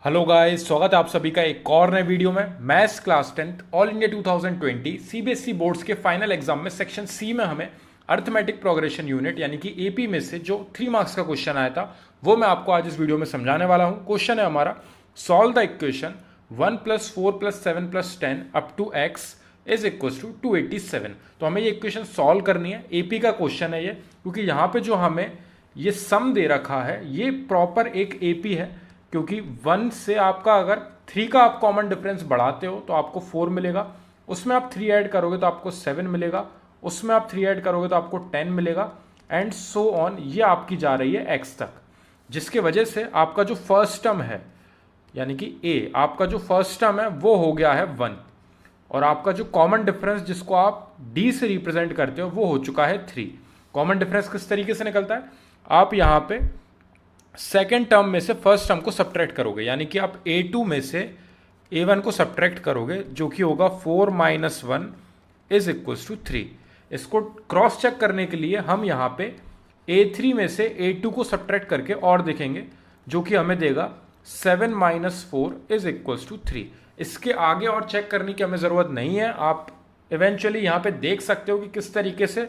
Hello guys, स्वागत है आप सभी का एक और नए वीडियो में। Maths class 10th all India 2020 CBSE boards के फाइनल एग्जाम में सेक्शन सी में हमें अर्थमेटिक प्रोग्रेशन यूनिट यानी कि एपी में से जो 3 मार्क्स का क्वेश्चन आया था वो मैं आपको आज इस वीडियो में समझाने वाला हूं। क्वेश्चन है हमारा, solve the equation 1 + 4 + 7 + 10 up to x is equal to 287। तो हमें ये इक्वेशन सॉल्व करनी है। एपी का क्वेश्चन है ये, क्योंकि यहाँ पे जो हमें ये सम दे रखा है ये प्रॉपर एक एपी है, क्योंकि 1 से आपका अगर 3 का आप कॉमन डिफरेंस बढ़ाते हो तो आपको 4 मिलेगा, उसमें आप 3 ऐड करोगे तो आपको 7 मिलेगा, उसमें आप 3 ऐड करोगे तो आपको 10 मिलेगा एंड सो ऑन। ये आपकी जा रही है x तक, जिसके वजह से आपका जो फर्स्ट टर्म है यानी कि a, आपका जो फर्स्ट टर्म है वो हो गया है 1 और आपका जो कॉमन डिफरेंस जिसको आप d से रिप्रेजेंट करते हो वो हो चुका है 3। कॉमन डिफरेंस किस तरीके से निकलता है, आप यहाँ पे सेकेंड टर्म में से फर्स्ट टर्म को सब्ट्रैक्ट करोगे, यानी कि आप a2 में से a1 को सब्ट्रैक्ट करोगे जो कि होगा 4 - 1 इज इक्वल टू 3। इसको क्रॉस चेक करने के लिए हम यहाँ पे a3 में से a2 को सब्ट्रैक्ट करके और देखेंगे जो कि हमें देगा 7 - 4 इज इक्वल टू 3। इसके आगे और चेक करने की हमें ज़रूरत नहीं है। आप इवेंचुअली यहाँ पे देख सकते हो कि किस तरीके से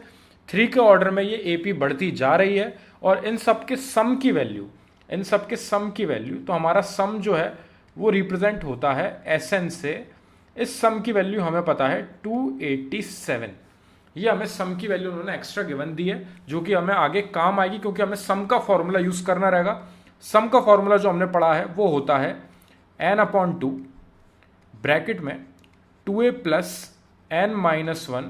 3 के ऑर्डर में ये एपी बढ़ती जा रही है और इन सब के सम की वैल्यू तो हमारा सम जो है वो रिप्रेजेंट होता है एसएन से। इस सम की वैल्यू हमें पता है 287। ये हमें सम की वैल्यू उन्होंने एक्स्ट्रा गिवन दी है जो कि हमें आगे काम आएगी, क्योंकि हमें सम का फॉर्मूला यूज करना रहेगा। सम का फॉर्मूला जो हमने पढ़ा है वो होता है n/2 ब्रैकेट में 2a + n-1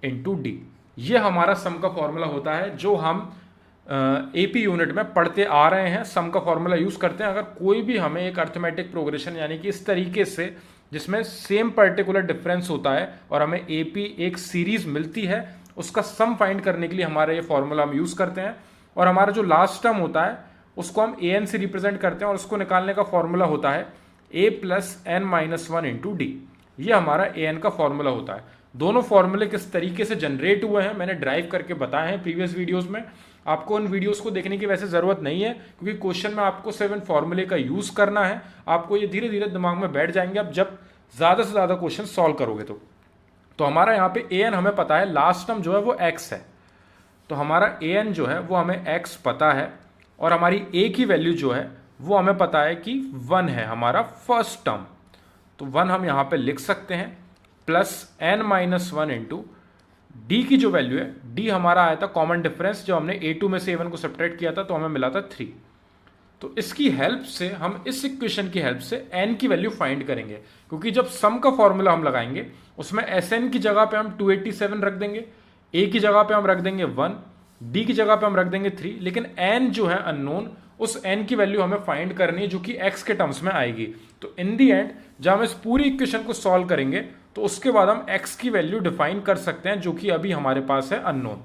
इंटू डी। ये हमारा सम का फॉर्मूला होता है जो हम एपी यूनिट में पढ़ते आ रहे हैं। सम का फॉर्मूला यूज करते हैं अगर कोई भी हमें एक अर्थमेटिक प्रोग्रेशन यानी कि इस तरीके से जिसमें सेम पर्टिकुलर डिफरेंस होता है और हमें एपी एक सीरीज मिलती है, उसका सम फाइंड करने के लिए हमारा ये फॉर्मूला हम यूज करते हैं। और हमारा जो लास्ट टर्म होता है उसको हम ए एन से रिप्रेजेंट करते हैं और उसको निकालने का फॉर्मूला होता है a + n-1 इंटू डी। ये हमारा ए एन का फॉर्मूला होता है। दोनों फॉर्मूले किस तरीके से जनरेट हुए हैं मैंने ड्राइव करके बताए हैं प्रीवियस वीडियोस में। आपको उन वीडियोस को देखने की वैसे ज़रूरत नहीं है, क्योंकि क्वेश्चन में आपको सिर्फ इन फॉर्मूले का यूज़ करना है। आपको ये धीरे धीरे दिमाग में बैठ जाएंगे अब जब ज़्यादा से ज़्यादा क्वेश्चन सॉल्व करोगे तो हमारा यहाँ पे ए एन हमें पता है, लास्ट टर्म जो है वो एक्स है, तो हमारा ए एन जो है वो हमें एक्स पता है और हमारी ए की वैल्यू जो है वो हमें पता है कि 1 है हमारा फर्स्ट टर्म। तो 1 हम यहाँ पे लिख सकते हैं प्लस n-1 इंटू डी की जो वैल्यू है, डी हमारा आया था कॉमन डिफरेंस, जो हमने a2 में से a1 को सब्ट्रैक्ट किया था तो हमें मिला था 3। तो इसकी हेल्प से हम इस इक्वेशन की हेल्प से n की वैल्यू फाइंड करेंगे, क्योंकि जब सम का फॉर्मूला हम लगाएंगे उसमें Sn की जगह पे हम 287 रख देंगे, a की जगह पे हम रख देंगे 1, d की जगह पे हम रख देंगे 3, लेकिन n जो है अननोन, उस n की वैल्यू हमें फाइंड करनी है जो कि x के टर्म्स में आएगी। तो इन दी एंड जब हम इस पूरी इक्वेशन को सॉल्व करेंगे तो उसके बाद हम x की वैल्यू डिफाइन कर सकते हैं जो कि अभी हमारे पास है अननोन।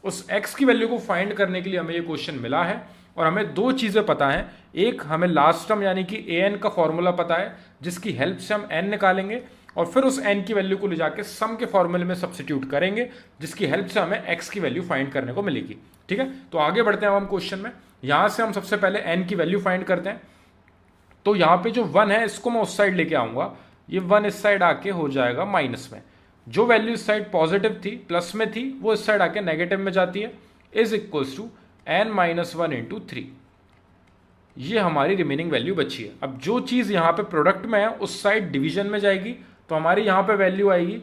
उस x की वैल्यू को फाइंड करने के लिए हमें ये क्वेश्चन मिला है और हमें दो चीज़ें पता हैं। एक, हमें लास्ट टर्म यानी कि an का फॉर्मूला पता है जिसकी हेल्प से हम n निकालेंगे और फिर उस n की वैल्यू को ले जाके सम के फॉर्मूले में सब्स्टिट्यूट करेंगे जिसकी हेल्प से हमें x की वैल्यू फाइंड करने को मिलेगी। ठीक है, तो आगे बढ़ते हैं हम क्वेश्चन में। यहाँ से हम सबसे पहले n की वैल्यू फाइंड करते हैं। तो यहाँ पे जो 1 है इसको मैं उस साइड लेके आऊँगा, ये 1 इस साइड आके हो जाएगा माइनस में। जो वैल्यू इस साइड पॉजिटिव थी प्लस में थी वो इस साइड आके नेगेटिव में जाती है, is equals to n-1 into 3। ये हमारी रिमेनिंग वैल्यू बची है। अब जो चीज़ यहाँ पे प्रोडक्ट में है उस साइड डिवीजन में जाएगी, तो हमारी यहाँ पे वैल्यू आएगी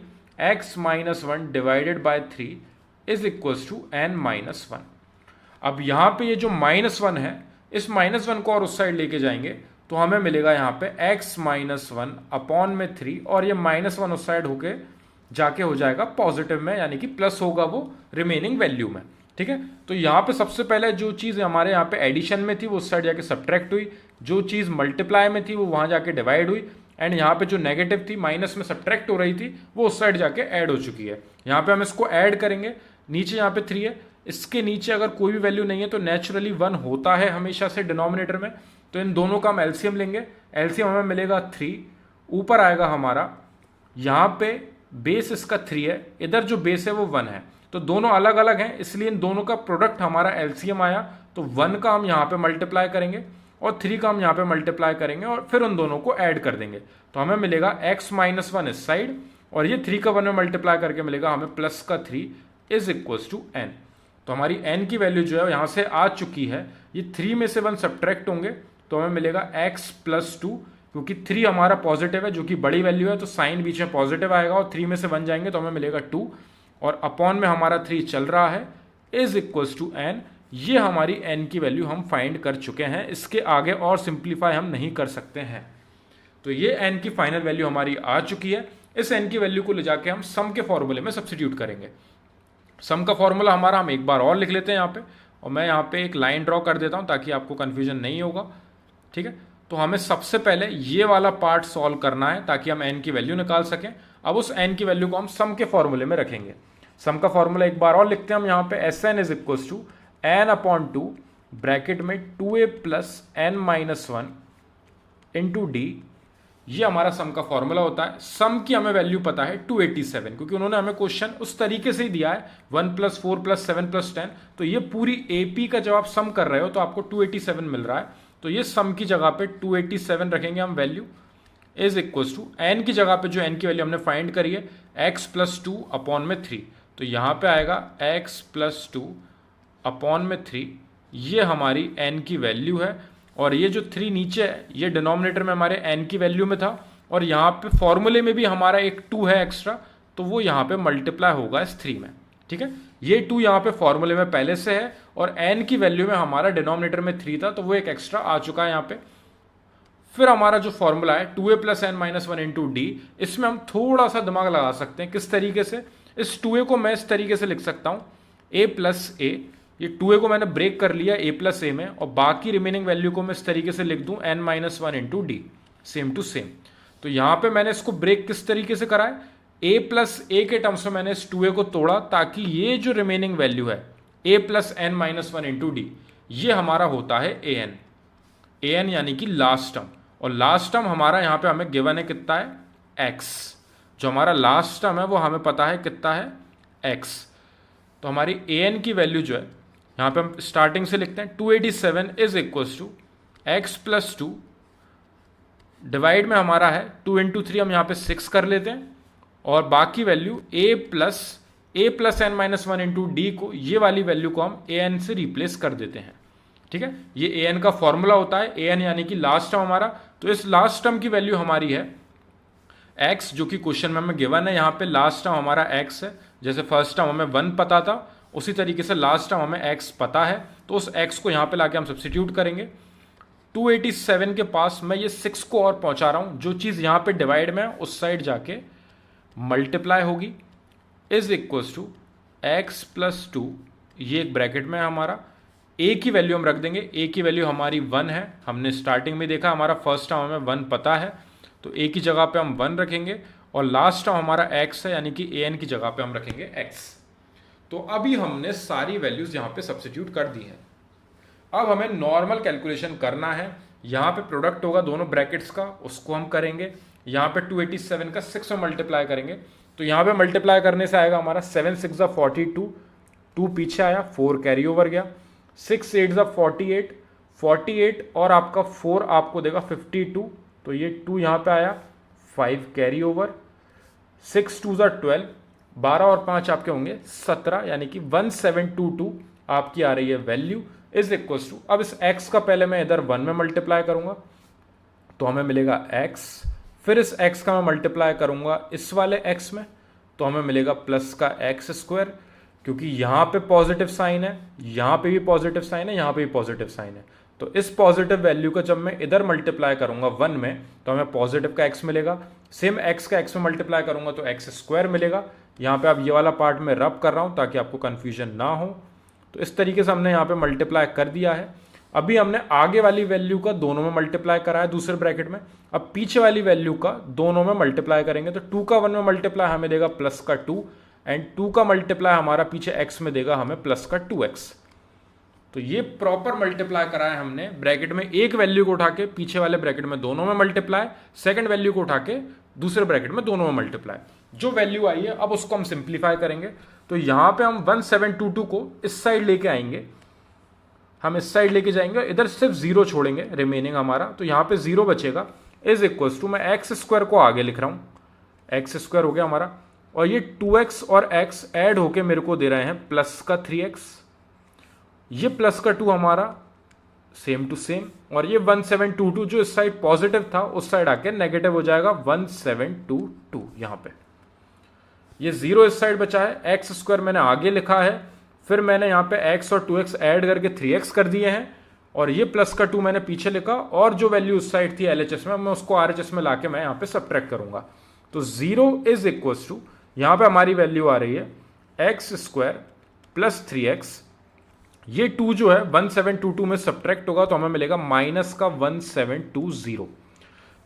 x-1 divided by 3 is equals to n-1। अब यहाँ पे ये जो -1 है इस -1 को और उस साइड लेके जाएंगे तो हमें मिलेगा यहाँ पे x-1 अपॉन में 3 और ये -1 उस साइड होके जाके हो जाएगा पॉजिटिव में, यानी कि प्लस होगा वो रिमेनिंग वैल्यू में। ठीक है, तो यहाँ पे सबसे पहले जो चीज़ हमारे यहाँ पे एडिशन में थी वो उस साइड जाके सब्ट्रैक्ट हुई, जो चीज़ मल्टीप्लाई में थी वो वहाँ जाके डिवाइड हुई, एंड यहाँ पे जो नेगेटिव थी माइनस में सब्ट्रैक्ट हो रही थी वो उस साइड जाके ऐड हो चुकी है। यहाँ पे हम इसको ऐड करेंगे, नीचे यहाँ पे 3 है, इसके नीचे अगर कोई भी वैल्यू नहीं है तो नेचुरली 1 होता है हमेशा से डिनोमिनेटर में, तो इन दोनों का हम एलसीएम लेंगे। एलसीएम हमें मिलेगा 3, ऊपर आएगा हमारा, यहाँ पे बेस इसका 3 है, इधर जो बेस है वो 1 है, तो दोनों अलग अलग हैं इसलिए इन दोनों का प्रोडक्ट हमारा एलसीएम आया, तो 1 का हम यहाँ पे मल्टीप्लाई करेंगे और 3 का हम यहाँ पे मल्टीप्लाई करेंगे और फिर उन दोनों को ऐड कर देंगे। तो हमें मिलेगा x माइनस 1 इस साइड और ये 3 का 1 में मल्टीप्लाई करके मिलेगा हमें प्लस का 3 इज इक्वल्स टू n। तो हमारी n की वैल्यू जो है यहाँ से आ चुकी है, ये 3 में से 1 सब्ट्रैक्ट होंगे तो हमें मिलेगा x प्लस 2, क्योंकि 3 हमारा पॉजिटिव है जो कि बड़ी वैल्यू है तो साइन बीच में पॉजिटिव आएगा और 3 में से 1 जाएंगे तो हमें मिलेगा 2 और अपॉन में हमारा 3 चल रहा है इज इक्वल्स टू n। ये हमारी n की वैल्यू हम फाइंड कर चुके हैं, इसके आगे और सिंप्लीफाई हम नहीं कर सकते हैं। तो ये n की फाइनल वैल्यू हमारी आ चुकी है। इस n की वैल्यू को ले जाके हम सम के फॉर्मूले में सब्स्टिट्यूट करेंगे। सम का फॉर्मूला हमारा हम एक बार और लिख लेते हैं यहाँ पे, और मैं यहाँ पे एक लाइन ड्रॉ कर देता हूँ ताकि आपको कन्फ्यूजन नहीं होगा। ठीक है, तो हमें सबसे पहले ये वाला पार्ट सॉल्व करना है ताकि हम n की वैल्यू निकाल सकें। अब उस n की वैल्यू को हम सम के फॉर्मूले में रखेंगे। सम का फॉर्मूला एक बार और लिखते हैं हम यहाँ पे, Sn is equals to n upon 2 bracket में 2a plus n minus 1 into D. ये हमारा सम का फॉर्मूला होता है। सम की हमें वैल्यू पता है 287, क्योंकि उन्होंने हमें क्वेश्चन उस तरीके से ही दिया है 1 प्लस 4 प्लस 7 प्लस 10। तो ये पूरी एपी का जब आप सम कर रहे हो तो आपको 287 मिल रहा है। तो ये सम की जगह पे 287 रखेंगे हम value is equals to n की जगह पे जो n की वैल्यू हमने फाइंड करी है x प्लस 2 अपॉन में 3। तो यहाँ पे आएगा x प्लस 2 अपॉन में 3, ये हमारी n की वैल्यू है। और ये जो 3 नीचे है ये डिनोमिनेटर में हमारे n की वैल्यू में था, और यहाँ पे फॉर्मूले में भी हमारा एक 2 है एक्स्ट्रा, तो वो यहाँ पे मल्टीप्लाई होगा इस 3 में। ठीक है, ये 2 यहाँ पे फॉर्मूले में पहले से है और n की वैल्यू में हमारा डिनोमिनेटर में 3 था, तो वो एक एक्स्ट्रा आ चुका है यहाँ पे। फिर हमारा जो फॉर्मूला है 2a plus n minus 1 into D, इसमें हम थोड़ा सा दिमाग लगा सकते हैं। किस तरीके से? इस 2a को मैं इस तरीके से लिख सकता हूँ a प्लस a, ये 2a को मैंने ब्रेक कर लिया a प्लस a में, और बाकी रिमेनिंग वैल्यू को मैं इस तरीके से लिख दूं n minus 1 into D, same to same. तो यहाँ पे मैंने इसको ब्रेक किस तरीके से करा है, a प्लस a के टर्म्स में मैंने इस 2a को तोड़ा ताकि ये जो रिमेनिंग वैल्यू है a plus n minus 1 into D, ये हमारा होता है an यानी कि लास्ट टर्म। और लास्ट टर्म हमारा यहाँ पे हमें गिवन है कितना है x, जो हमारा लास्ट टर्म है वो हमें पता है कितना है x। तो हमारी an की वैल्यू जो है यहाँ पे हम स्टार्टिंग से लिखते हैं 287 is equals to x plus 2 divide में हमारा है 2 इंटू 3, हम यहाँ पे 6 कर लेते हैं, और बाकी value a plus n minus 1 into D को, ये वाली वैल्यू को हम an से रिप्लेस कर देते हैं। ठीक है, ये an का फॉर्मूला होता है, an यानी कि लास्ट टर्म हमारा। तो इस लास्ट टर्म की वैल्यू हमारी है x, जो कि क्वेश्चन में हमें गिवन है। यहाँ पे लास्ट टर्म हमारा x है, जैसे फर्स्ट टर्म हमें 1 पता था उसी तरीके से लास्ट टर्म हमें x पता है। तो उस x को यहाँ पे लाके हम सब्स्टिट्यूट करेंगे। 287 के पास मैं ये 6 को और पहुंचा रहा हूँ, जो चीज़ यहाँ पे डिवाइड में है उस साइड जाके मल्टीप्लाई होगी is equals to x plus 2, ये एक ब्रैकेट में है हमारा। a की वैल्यू हम रख देंगे, a की वैल्यू हमारी 1 है, हमने स्टार्टिंग में देखा हमारा फर्स्ट टर्म हमें 1 पता है, तो a की जगह पे हम 1 रखेंगे, और लास्ट टर्म हमारा x है यानी कि an की जगह पे हम रखेंगे x। तो अभी हमने सारी वैल्यूज यहाँ पे सब्स्टिट्यूट कर दी हैं। अब हमें नॉर्मल कैलकुलेशन करना है। यहाँ पे प्रोडक्ट होगा दोनों ब्रैकेट्स का, उसको हम करेंगे। यहाँ पे 287 का 6 में मल्टीप्लाई करेंगे, तो यहाँ पे मल्टीप्लाई करने से आएगा हमारा 7 6 42, 2 पीछे आया, 4 कैरी ओवर गया, 6 8 48, 48 और आपका 4 आपको देगा 52, तो ये 2 यहाँ पे आया, 5 कैरी ओवर, 6 2 12, 12 और 5 आपके होंगे 17, यानी कि 1722 आपकी आ रही है वैल्यू इज इक्वल्स टू। अब इस x का पहले मैं इधर 1 में मल्टीप्लाई करूंगा तो हमें मिलेगा x, फिर इस x का मैं मल्टीप्लाई करूंगा इस वाले x में तो हमें मिलेगा प्लस का x स्क्वायर, क्योंकि यहाँ पे पॉजिटिव साइन है, यहाँ पे भी पॉजिटिव साइन है, यहाँ पे भी पॉजिटिव साइन है। तो इस पॉजिटिव वैल्यू को जब मैं इधर मल्टीप्लाई करूंगा 1 में तो हमें पॉजिटिव का x मिलेगा, सेम x का x में मल्टीप्लाई करूंगा तो x स्क्वायर मिलेगा। यहाँ पे आप ये वाला पार्ट में रब कर रहा हूँ ताकि आपको कन्फ्यूजन ना हो। तो इस तरीके से हमने यहाँ पे मल्टीप्लाई कर दिया है। अभी हमने आगे वाली वैल्यू का दोनों में मल्टीप्लाई करा है दूसरे ब्रैकेट में, अब पीछे वाली वैल्यू का दोनों में मल्टीप्लाई करेंगे। तो 2 का 1 में मल्टीप्लाई हमें देगा प्लस का 2, एंड 2 का मल्टीप्लाई हमारा पीछे x में देगा हमें प्लस का 2x। तो ये प्रॉपर मल्टीप्लाई करा है हमने, ब्रैकेट में एक वैल्यू को उठा के पीछे वाले ब्रैकेट में दोनों में मल्टीप्लाई, सेकंड वैल्यू को उठा के दूसरे ब्रैकेट में दोनों में मल्टीप्लाई। जो वैल्यू आई है अब उसको हम सिंप्लीफाई करेंगे। तो यहां पे हम 1722 को इस साइड लेके आएंगे, हम इस साइड लेके जाएंगे, इधर सिर्फ 0 छोड़ेंगे रिमेनिंग हमारा, तो यहाँ पे 0 बचेगा। इज इक्वल टू, मैं एक्स स्क्वायर को आगे लिख रहा हूँ, एक्स स्क्वायर हो गया हमारा, और ये 2x और x ऐड होके मेरे को दे रहे हैं प्लस का 3x, ये प्लस का 2 हमारा सेम टू सेम, और ये 1722 जो इस साइड पॉजिटिव था उस साइड आके नेगेटिव हो जाएगा 1722 यहां पे। ये 0 इस साइड बचा है, एक्स स्क्वायर मैंने आगे लिखा है, फिर मैंने यहाँ पे x और 2x ऐड करके 3x कर दिए हैं, और ये प्लस का 2 मैंने पीछे लिखा, और जो वैल्यू उस साइड थी LHS में मैं उसको RHS में लाके मैं यहाँ पे सब्ट्रैक्ट करूंगा। तो 0 इज इक्वल टू, यहाँ पे हमारी वैल्यू आ रही है एक्स स्क्वायर प्लस 3x, ये 2 जो है 1722 में सब्ट्रैक्ट होगा तो हमें मिलेगा माइनस का 1720।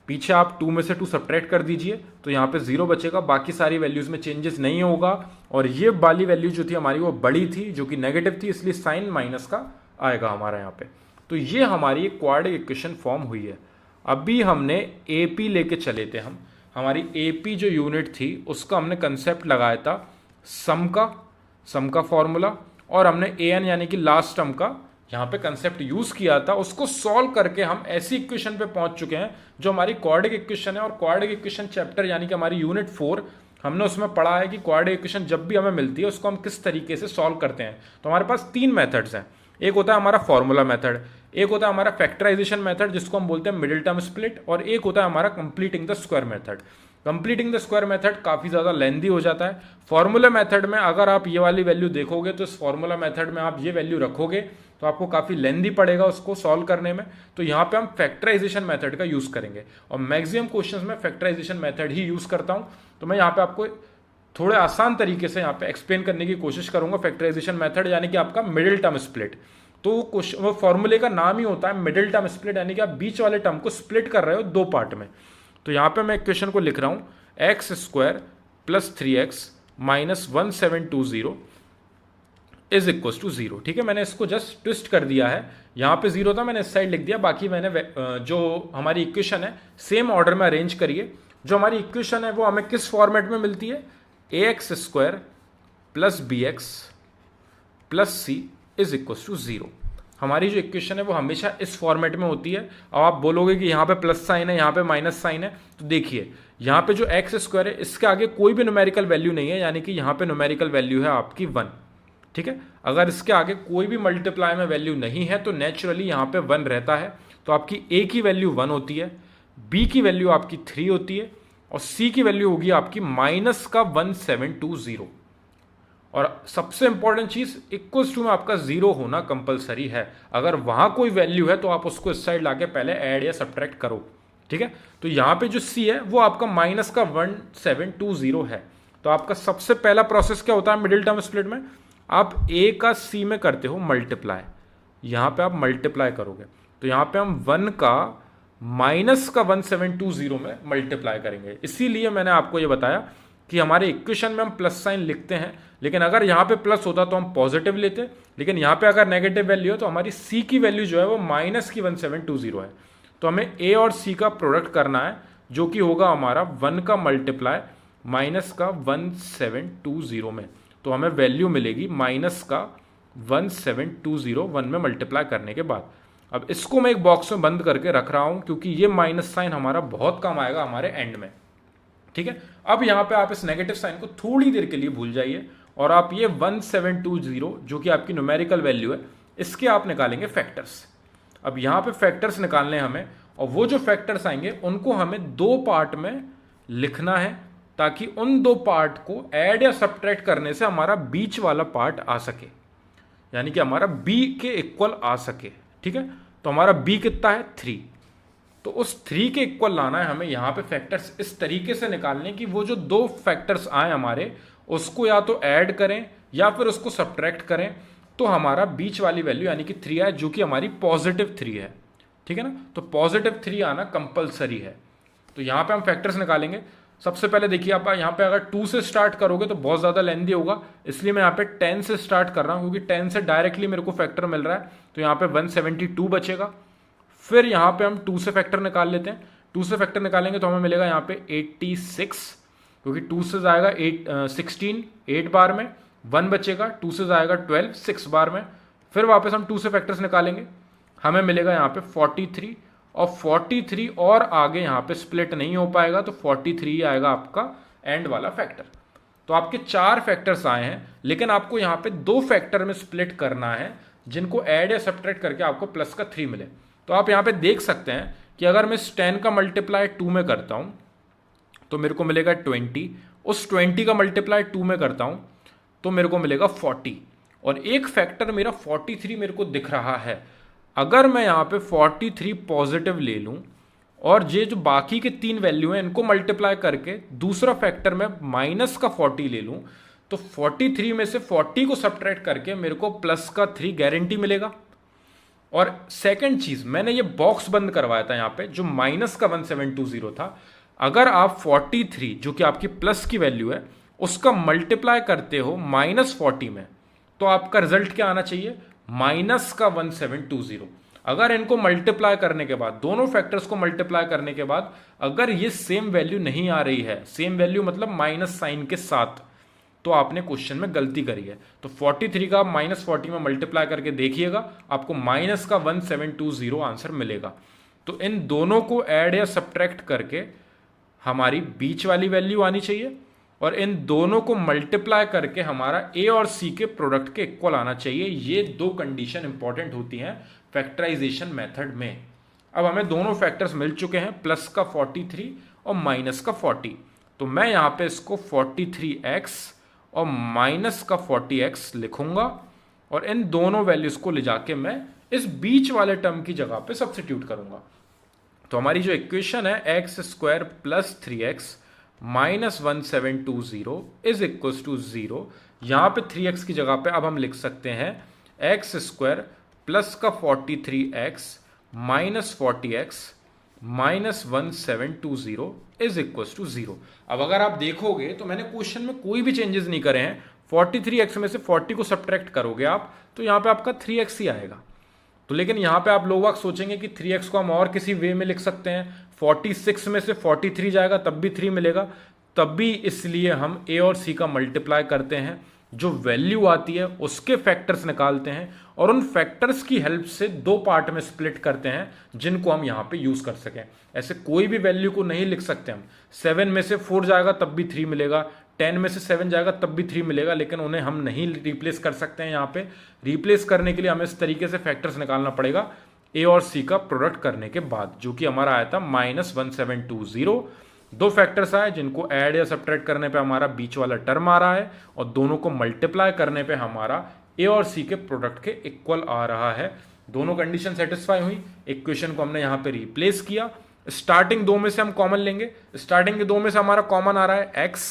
पीछे आप 2 में से 2 सब्ट्रैक्ट कर दीजिए तो यहाँ पे 0 बचेगा, बाकी सारी वैल्यूज में चेंजेस नहीं होगा, और ये वाली वैल्यू जो थी हमारी वो बड़ी थी जो कि नेगेटिव थी, इसलिए साइन माइनस का आएगा हमारा यहाँ पे। तो ये हमारी एक क्वाड्रेटिक इक्वेशन फॉर्म हुई है। अभी हमने AP लेके चले थे, हम हमारी AP जो यूनिट थी उसका हमने कंसेप्ट लगाया था सम का फॉर्मूला, और हमने an यानी कि लास्ट टर्म का यहाँ पे कंसेप्ट यूज किया था। उसको सॉल्व करके हम ऐसी इक्वेशन पे पहुंच चुके हैं जो हमारी क्वाड्रेटिक इक्वेशन है, और क्वाड्रेटिक इक्वेशन चैप्टर यानी कि हमारी यूनिट 4 हमने उसमें पढ़ा है कि क्वाड्रेटिक इक्वेशन जब भी हमें मिलती है उसको हम किस तरीके से सॉल्व करते हैं। तो हमारे पास 3 मेथड्स हैं, एक होता है हमारा फॉर्मूला मेथड, एक होता है हमारा फैक्टराइजेशन मेथड जिसको हम बोलते हैं मिडिल टर्म स्प्लिट, और एक होता है हमारा completing the square method. Completing the square method काफी ज्यादा लेंथी हो जाता है। फॉर्मूला मेथड में अगर आप ये वाली वैल्यू देखोगे तो इस फॉर्मूला मेथड में आप ये वैल्यू रखोगे तो आपको काफी लेंथी पड़ेगा उसको सॉल्व करने में। तो यहाँ पे हम फैक्टराइजेशन मेथड का यूज करेंगे, और मैक्सिमम क्वेश्चंस में फैक्टराइजेशन मेथड ही यूज करता हूँ। तो मैं यहाँ पे आपको थोड़े आसान तरीके से यहाँ पे एक्सप्लेन करने की कोशिश करूंगा फैक्टराइजेशन मेथड, यानी कि आपका मिडिल टर्म स्प्लिट। तो वो फॉर्मूले का नाम ही होता है मिडिल टर्म स्प्लिट, यानी कि आप बीच वाले टर्म को स्प्लिट कर रहे हो 2 पार्ट में। तो यहाँ पे मैं इक्वेशन को लिख रहा हूँ x square plus 3x minus 1720 is equal to 0। ठीक है, मैंने इसको जस्ट ट्विस्ट कर दिया है, यहाँ पे 0 था मैंने इस साइड लिख दिया, बाकी मैंने जो हमारी इक्वेशन है सेम ऑर्डर में अरेंज करिए। जो हमारी इक्वेशन है वो हमें किस फॉर्मेट में मिलती है, ax square plus bx plus c is equal to 0। हमारी जो इक्वेशन है वो हमेशा इस फॉर्मेट में होती है। अब आप बोलोगे कि यहाँ पे प्लस साइन है, यहाँ पे माइनस साइन है, तो देखिए यहाँ पे जो एक्स स्क्वायर है इसके आगे कोई भी न्यूमेरिकल वैल्यू नहीं है, यानी कि यहाँ पे न्यूमेरिकल वैल्यू है आपकी 1। ठीक है, अगर इसके आगे कोई भी मल्टीप्लाई में वैल्यू नहीं है तो नेचुरली यहाँ पे 1 रहता है, तो आपकी a की वैल्यू 1 होती है, b की वैल्यू आपकी 3 होती है, और c की वैल्यू होगी आपकी माइनस का 1720। और सबसे इंपॉर्टेंट चीज इक्वल्स टू में आपका 0 होना कंपलसरी है। अगर वहां कोई वैल्यू है तो आप उसको इस साइड लाके पहले ऐड या सब्ट्रैक्ट करो। ठीक है, तो यहां पे जो c है वो आपका माइनस का 1720 है। तो आपका सबसे पहला प्रोसेस क्या होता है मिडिल टर्म स्प्लिट में, आप a का c में करते हो मल्टीप्लाई, यहां पे आप मल्टीप्लाई करोगे तो यहां पे हम 1 का माइनस का 1720 में मल्टीप्लाई करेंगे। इसीलिए मैंने आपको ये बताया कि हमारे इक्वेशन में हम प्लस साइन लिखते हैं, लेकिन अगर यहाँ पे प्लस होता तो हम पॉजिटिव लेते, लेकिन यहाँ पे अगर नेगेटिव वैल्यू हो तो हमारी c की वैल्यू जो है वो माइनस की 1720 है। तो हमें a और c का प्रोडक्ट करना है जो कि होगा हमारा 1 का मल्टीप्लाई माइनस का 1720 में, तो हमें वैल्यू मिलेगी माइनस का 1720 1 में मल्टीप्लाई करने के बाद। अब इसको मैं एक बॉक्स में बंद करके रख रहा हूं क्योंकि ये माइनस साइन हमारा बहुत कम आएगा हमारे एंड में। ठीक है, अब यहां पे आप इस नेगेटिव साइन को थोड़ी देर के लिए भूल जाइए और आप ये 1720 जो कि आपकी न्यूमेरिकल वैल्यू है इसके आप निकालेंगे फैक्टर्स। अब यहां पे फैक्टर्स निकालने हमें, और वो जो फैक्टर्स आएंगे उनको हमें 2 पार्ट में लिखना है ताकि उन 2 पार्ट को ऐड या सब्ट्रैक्ट करने से हमारा बीच वाला पार्ट आ सके, यानी कि हमारा b के इक्वल आ सके। ठीक है, तो हमारा b कितना है 3, तो उस 3 के इक्वल लाना है हमें। यहां पे फैक्टर्स इस तरीके से निकालने कि वो जो 2 फैक्टर्स आए हमारे उसको या तो ऐड करें या फिर उसको सब्ट्रैक्ट करें, तो हमारा बीच वाली वैल्यू यानी कि 3 आए जो कि हमारी पॉजिटिव 3 है। ठीक है ना, तो पॉजिटिव 3 आना कंपलसरी है। तो यहां पे हम फैक्टर्स निकालेंगे। सबसे पहले देखिए आप यहाँ पे अगर 2 से स्टार्ट करोगे तो बहुत ज़्यादा लेंथी होगा, इसलिए मैं यहाँ पे 10 से स्टार्ट कर रहा हूँ क्योंकि 10 से डायरेक्टली मेरे को फैक्टर मिल रहा है। तो यहाँ पे 172 बचेगा। फिर यहाँ पे हम 2 से फैक्टर निकाल लेते हैं। 2 से फैक्टर निकालेंगे तो हमें मिलेगा यहाँ पे 86, क्योंकि 2 से जाएगा 16 8 बार में, 1 बचेगा, 2 से जाएगा 12 6 बार में, फिर वापस हम 2 से फैक्टर्स निकालेंगे, हमें मिलेगा यहाँ पे 43, और 43 और आगे यहाँ पे स्प्लिट नहीं हो पाएगा, तो 43 ही आएगा आपका एंड वाला फैक्टर। तो आपके 4 फैक्टर्स आए हैं, लेकिन आपको यहाँ पे 2 फैक्टर में स्प्लिट करना है, जिनको ऐड या सब्ट्रैक्ट करके आपको प्लस का 3 मिले। तो आप यहाँ पे देख सकते हैं कि अगर मैं इस 10 का मल्टीप्लाई 2 में करता हूँ तो मेरे को मिलेगा 20, उस 20 का मल्टीप्लाई 2 में करता हूँ तो मेरे को मिलेगा 40, और एक फैक्टर मेरा 43 मेरे को दिख रहा है। अगर मैं यहाँ पे 43 पॉजिटिव ले लूँ और ये जो बाकी के 3 वैल्यू हैं इनको मल्टीप्लाई करके दूसरा फैक्टर में माइनस का 40 ले लूँ, तो 43 में से 40 को सब्ट्रैक्ट करके मेरे को प्लस का 3 गारंटी मिलेगा। और सेकंड चीज, मैंने ये बॉक्स बंद करवाया था यहाँ पे जो माइनस का 1720 था। अगर आप 43 जो कि आपकी प्लस की वैल्यू है उसका मल्टीप्लाई करते हो -40 में, तो आपका रिजल्ट क्या आना चाहिए, माइनस का 1720। अगर इनको मल्टीप्लाई करने के बाद, दोनों फैक्टर्स को मल्टीप्लाई करने के बाद अगर ये सेम वैल्यू नहीं आ रही है, सेम वैल्यू मतलब माइनस साइन के साथ, तो आपने क्वेश्चन में गलती करी है। तो 43 का -40 में मल्टीप्लाई करके देखिएगा, आपको माइनस का 1720 आंसर मिलेगा। तो इन दोनों को ऐड या सब्ट्रैक्ट करके हमारी बीच वाली वैल्यू आनी चाहिए, और इन दोनों को मल्टीप्लाई करके हमारा ए और सी के प्रोडक्ट के इक्वल आना चाहिए। ये 2 कंडीशन इंपॉर्टेंट होती हैं फैक्टराइजेशन मेथड में। अब हमें दोनों फैक्टर्स मिल चुके हैं, प्लस का 43 और माइनस का 40। तो मैं यहां पे इसको 43x और माइनस का 40x लिखूंगा, और इन दोनों वैल्यूज को ले जाके मैं इस बीच वाले टर्म की जगह पे सब्स्टिट्यूट करूंगा। तो हमारी जो इक्वेशन है x² plus 3x minus 1720 is equal to 0। यहां पे 3x की जगह पे अब हम लिख सकते हैं x² प्लस का 43x minus 40x minus 1720 is equal to 0। अब अगर आप देखोगे तो मैंने क्वेश्चन में कोई भी चेंजेस नहीं करे हैं। 43x में से 40 को सब्ट्रैक्ट करोगे आप तो यहां पे आपका 3x ही आएगा। तो लेकिन यहां पे आप लोग सोचेंगे कि 3x को हम और किसी वे में लिख सकते हैं, 46 में से 43 जाएगा तब भी 3 मिलेगा, तब भी इसलिए हम a और c का मल्टीप्लाई करते हैं, जो वैल्यू आती है उसके फैक्टर्स निकालते हैं और उन फैक्टर्स की हेल्प से 2 पार्ट में स्प्लिट करते हैं जिनको हम यहाँ पे यूज कर सकें। ऐसे कोई भी वैल्यू को नहीं लिख सकते हम, 7 में से 4 जाएगा तब भी 3 मिलेगा, 10 में से 7 जाएगा तब भी 3 मिलेगा, लेकिन उन्हें हम नहीं रिप्लेस कर सकते हैं। यहाँ पे रिप्लेस करने के लिए हमें इस तरीके से फैक्टर्स निकालना पड़ेगा ए और सी का प्रोडक्ट करने के बाद, जो कि हमारा आया था -1720। 2 फैक्टर्स आए जिनको ऐड या सब्ट्रैक्ट करने पे हमारा बीच वाला टर्म आ रहा है, और दोनों को मल्टीप्लाई करने पे हमारा ए और सी के प्रोडक्ट के इक्वल आ रहा है। दोनों कंडीशन सेटिस्फाई हुई, इक्वेशन को हमने यहाँ पे रिप्लेस किया। स्टार्टिंग 2 में से हम कॉमन लेंगे, स्टार्टिंग के 2 में से हमारा कॉमन आ रहा है x,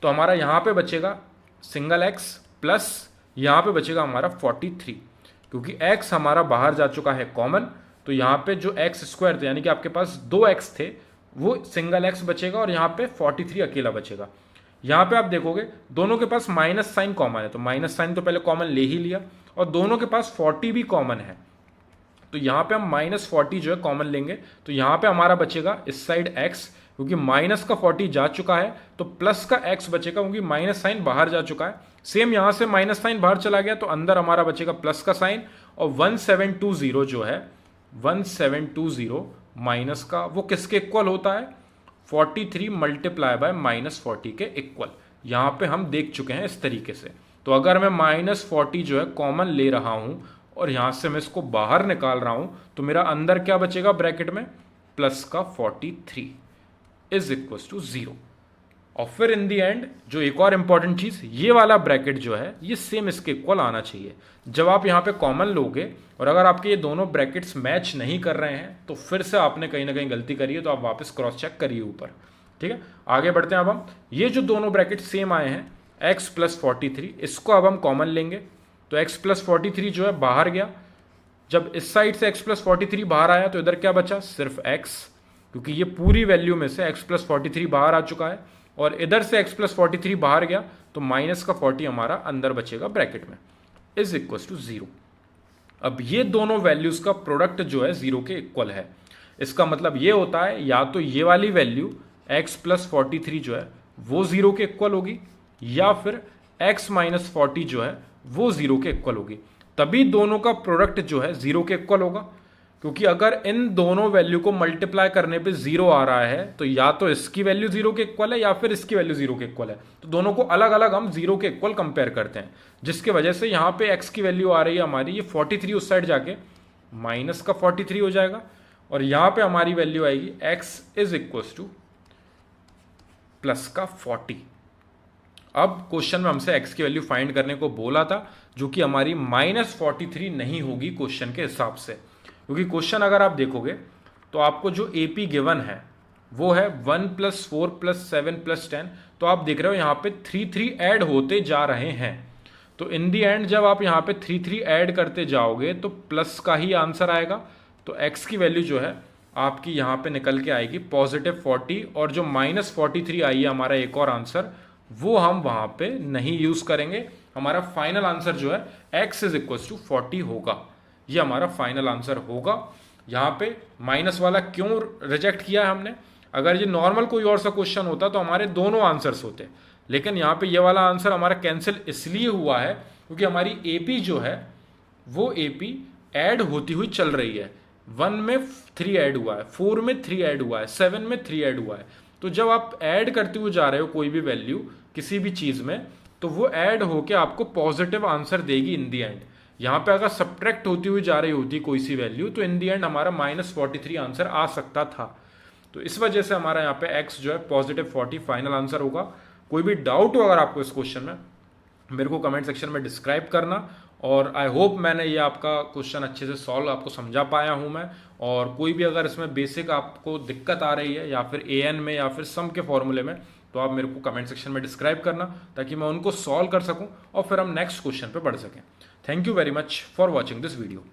तो हमारा यहाँ पे बचेगा सिंगल x प्लस यहाँ पे बचेगा हमारा 43, क्योंकि x हमारा बाहर जा चुका है कॉमन, तो यहाँ पे जो x² थे यानी कि आपके पास 2x थे वो सिंगल x बचेगा और यहाँ पे 43 अकेला बचेगा। यहाँ पे आप देखोगे दोनों के पास माइनस साइन कॉमन है, तो माइनस साइन तो पहले कॉमन ले ही लिया, और दोनों के पास 40 भी कॉमन है, तो यहाँ पे हम -40 जो है कॉमन लेंगे, तो यहाँ पे हमारा बचेगा इस साइड x, क्योंकि माइनस का 40 जा चुका है तो प्लस का x बचेगा, क्योंकि माइनस साइन बाहर जा चुका है। सेम यहाँ से माइनस साइन बाहर चला गया तो अंदर हमारा बचेगा प्लस का साइन, और 1720 जो है 1720 माइनस का वो किसके इक्वल होता है, 43 मल्टीप्लाई बाय -40 के इक्वल। यहाँ पे हम देख चुके हैं इस तरीके से। तो अगर मैं -40 जो है कॉमन ले रहा हूँ और यहाँ से मैं इसको बाहर निकाल रहा हूँ, तो मेरा अंदर क्या बचेगा ब्रैकेट में, प्लस का 43 इज इक्वल टू 0। और फिर इन दी एंड जो एक और इंपॉर्टेंट चीज, ये वाला ब्रैकेट जो है ये सेम इसके इक्वल आना चाहिए। जब आप यहाँ पे कॉमन लोगे और अगर आपके ये दोनों ब्रैकेट्स मैच नहीं कर रहे हैं तो फिर से आपने कहीं ना कहीं गलती करी है, तो आप वापस क्रॉस चेक करिए ऊपर। ठीक है, आगे बढ़ते हैं। अब हम ये जो दोनों ब्रैकेट सेम आए हैं x प्लस 43, इसको अब हम कॉमन लेंगे, तो x प्लस 43 जो है बाहर गया। जब इस साइड से x प्लस 43 बाहर आया तो इधर क्या बचा, सिर्फ x, क्योंकि ये पूरी वैल्यू में से x प्लस 43 बाहर आ चुका है, और इधर से x प्लस 43 बाहर गया तो माइनस का 40 हमारा अंदर बचेगा ब्रैकेट में, इज इक्वल टू 0। अब ये दोनों वैल्यूज का प्रोडक्ट जो है 0 के इक्वल है। इसका मतलब ये होता है या तो ये वाली वैल्यू x प्लस 43 जो है वो 0 के इक्वल होगी, या फिर x माइनस 40 जो है वो 0 के इक्वल होगी। तभी दोनों का प्रोडक्ट जो है 0 के इक्वल होगा। क्योंकि अगर इन दोनों वैल्यू को मल्टीप्लाई करने पे 0 आ रहा है तो या तो इसकी वैल्यू 0 के इक्वल है या फिर इसकी वैल्यू 0 के इक्वल है। तो दोनों को अलग अलग हम 0 के इक्वल कंपेयर करते हैं, जिसकी वजह से यहाँ पे x की वैल्यू आ रही है हमारी ये 43, उस साइड जाके माइनस का 43 हो जाएगा, और यहाँ पे हमारी वैल्यू आएगी x is equal two plus का 40। अब क्वेश्चन में हमसे x की वैल्यू फाइंड करने को बोला था, जो कि हमारी -43 नहीं होगी क्वेश्चन के हिसाब से। क्योंकि क्वेश्चन अगर आप देखोगे तो आपको जो AP गिवन है वो है 1 + 4 + 7 + 10। तो आप देख रहे हो यहाँ पे 3 ऐड होते जा रहे हैं। तो इन दी एंड जब आप यहाँ पे 3 ऐड करते जाओगे तो प्लस का ही आंसर आएगा। तो x की वैल्यू जो है आपकी यहाँ पे निकल के आएगी +40, और जो -43 आई है हमारा एक और आंसर, वो हम वहाँ पे नहीं यूज करेंगे। हमारा फाइनल आंसर जो है x इज इक्वल टू 40 होगा। ये हमारा फाइनल आंसर होगा। यहाँ पे माइनस वाला क्यों रिजेक्ट किया है हमने? अगर ये नॉर्मल कोई और सा क्वेश्चन होता तो हमारे दोनों आंसर्स होते, लेकिन यहाँ पे ये वाला आंसर हमारा कैंसिल इसलिए हुआ है क्योंकि हमारी AP जो है वो AP ऐड होती हुई चल रही है। 1 में 3 ऐड हुआ है, 4 में 3 ऐड हुआ है, 7 में 3 ऐड हुआ है। तो जब आप ऐड करते हुए जा रहे हो कोई भी वैल्यू किसी भी चीज में, तो वो ऐड होके आपको पॉजिटिव आंसर देगी इन दी एंड। यहाँ पे अगर सब्ट्रैक्ट होती हुई जा रही होती कोई सी वैल्यू तो इन दी एंड हमारा -43 आंसर आ सकता था। तो इस वजह से हमारा यहाँ पे x जो है +40 फाइनल आंसर होगा। कोई भी डाउट हो अगर आपको इस क्वेश्चन में, मेरे को कमेंट सेक्शन में डिस्क्राइब करना। और आई होप मैंने ये आपका क्वेश्चन अच्छे से सॉल्व आपको समझा पाया हूँ मैं। और कोई भी अगर इसमें बेसिक आपको दिक्कत आ रही है या फिर AN में या फिर सम के फॉर्मूले में, तो आप मेरे को कमेंट सेक्शन में डिस्क्राइब करना ताकि मैं उनको सॉल्व कर सकूं और फिर हम नेक्स्ट क्वेश्चन पे बढ़ सकें। Thank you very much for watching this video.